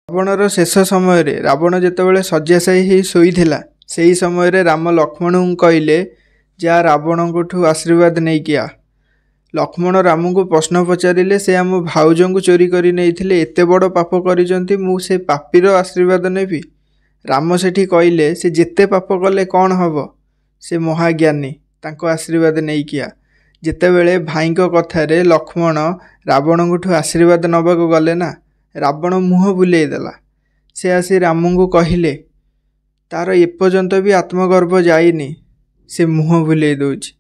ରାବଣର ଶେଷ ସମୟରେ ରାବଣ ଯେତେବେଳେ ଶଯ୍ୟାଶାୟୀ ହୋଇ ଶୋଇଥିଲା, ସେହି ସମୟରେ ରାମ ଲକ୍ଷ୍ମଣଙ୍କୁ କହିଲେ, ଯା ରାବଣଙ୍କଠୁ ଆଶୀର୍ବାଦ ନେଇକି ଆ। ଲକ୍ଷ୍ମଣ ରାମଙ୍କୁ ପ୍ରଶ୍ନ ପଚାରିଲେ, ସେ ଆମ ଭାଉଜଙ୍କୁ ଚୋରି କରି ନେଇଥିଲେ, ଏତେ ବଡ଼ ପାପ କରିଛନ୍ତି, ମୁଁ ସେ ପାପୀର ଆଶୀର୍ବାଦ ନେବି? ରାମ ସେଠି କହିଲେ, ସେ ଯେତେ ପାପ କଲେ କ'ଣ ହେବ, ସେ ମହାଜ୍ଞାନୀ, ତାଙ୍କ ଆଶୀର୍ବାଦ ନେଇକି ଆ। ଯେତେବେଳେ ଭାଇଙ୍କ କଥାରେ ଲକ୍ଷ୍ମଣ ରାବଣଙ୍କଠୁ ଆଶୀର୍ବାଦ ନେବାକୁ ଗଲେ ନା, ରାବଣ ମୁହଁ ବୁଲେଇ ଦେଲା। ସେ ଆସି ରାମଙ୍କୁ କହିଲେ, ତାର ଏପର୍ଯ୍ୟନ୍ତ ବି ଆତ୍ମଗର୍ବ ଯାଇନି, ସେ ମୁହଁ ବୁଲେଇ ଦେଉଛି।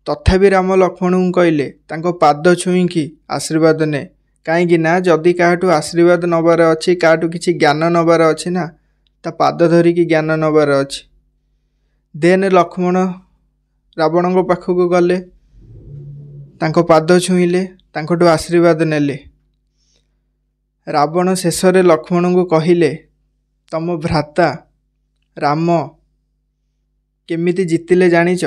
ତଥାପି ରାମ ଲକ୍ଷ୍ମଣଙ୍କୁ କହିଲେ, ତାଙ୍କ ପାଦ ଛୁଇଁକି ଆଶୀର୍ବାଦ ନେ, କାହିଁକି ନା ଯଦି କାହାଠୁ ଆଶୀର୍ବାଦ ନେବାର ଅଛି, କାହାଠୁ କିଛି ଜ୍ଞାନ ନେବାର ଅଛି ନା, ତା ପାଦ ଧରିକି ଜ୍ଞାନ ନେବାର ଅଛି। ଦେନ୍ ଲକ୍ଷ୍ମଣ ରାବଣଙ୍କ ପାଖକୁ ଗଲେ, ତାଙ୍କ ପାଦ ଛୁଇଁଲେ, ତାଙ୍କଠୁ ଆଶୀର୍ବାଦ ନେଲେ। ରାବଣ ଶେଷରେ ଲକ୍ଷ୍ମଣଙ୍କୁ କହିଲେ, ତମ ଭ୍ରାତା ରାମ କେମିତି ଜିତିଲେ ଜାଣିଛ?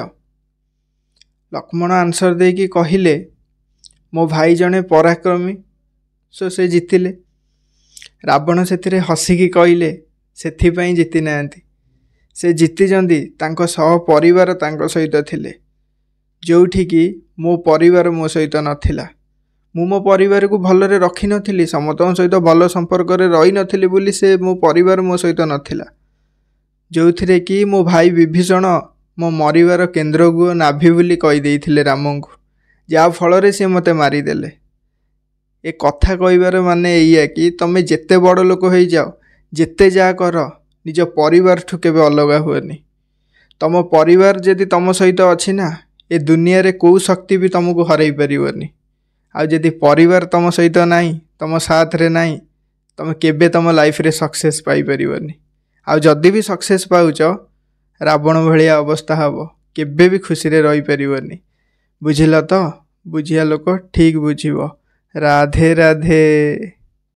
ଲକ୍ଷ୍ମଣ ଆନ୍ସର ଦେଇକି କହିଲେ, ମୋ ଭାଇ ଜଣେ ପରାକ୍ରମୀ, ସେ ଜିତିଲେ। ରାବଣ ସେଥିରେ ହସିକି କହିଲେ, ସେଥିପାଇଁ ଜିତି ନାହାନ୍ତି, ସେ ଜିତିଛନ୍ତି ତାଙ୍କ ସହ ପରିବାର ତାଙ୍କ ସହିତ ଥିଲେ, ଯେଉଁଠିକି ମୋ ପରିବାର ମୋ ସହିତ ନଥିଲା। ମୁଁ ମୋ ପରିବାରକୁ ଭଲରେ ରଖିନଥିଲି, ସମସ୍ତଙ୍କ ସହିତ ଭଲ ସମ୍ପର୍କରେ ରହିନଥିଲି ବୋଲି ସେ ମୋ ପରିବାର ମୋ ସହିତ ନଥିଲା, ଯେଉଁଥିରେ କି ମୋ ଭାଇ ବିଭୀଷଣ ମୋ ମରିବାର କେନ୍ଦ୍ରକୁ ନାଭି ବୋଲି କହିଦେଇଥିଲେ ରାମଙ୍କୁ, ଯାହାଫଳରେ ସେ ମୋତେ ମାରିଦେଲେ। ଏ କଥା କହିବାର ମାନେ ଏଇଆ କି ତମେ ଯେତେ ବଡ଼ ଲୋକ ହେଇଯାଅ, ଯେତେ ଯାହା କର, ନିଜ ପରିବାରଠୁ କେବେ ଅଲଗା ହୁଅନି। ତମ ପରିବାର ଯଦି ତମ ସହିତ ଅଛି ନା, ଏ ଦୁନିଆରେ କେଉଁ ଶକ୍ତି ବି ତମକୁ ହରାଇ ପାରିବନି। ଆଉ ଯଦି ପରିବାର ତମ ସହିତ ନାହିଁ, ତମ ସାଥରେ ନାହିଁ, ତମେ କେବେ ତମ ଲାଇଫରେ ସକ୍ସେସ୍ ପାଇପାରିବନି। ଆଉ ଯଦି ବି ସକ୍ସେସ୍ ପାଉଛ, ରାବଣ ଭଳିଆ ଅବସ୍ଥା ହେବ, କେବେ ବି ଖୁସିରେ ରହିପାରିବନି। ବୁଝିଲ ତ? ବୁଝିବା ଲୋକ ଠିକ୍ ବୁଝିବ। ରାଧେ ରାଧେ।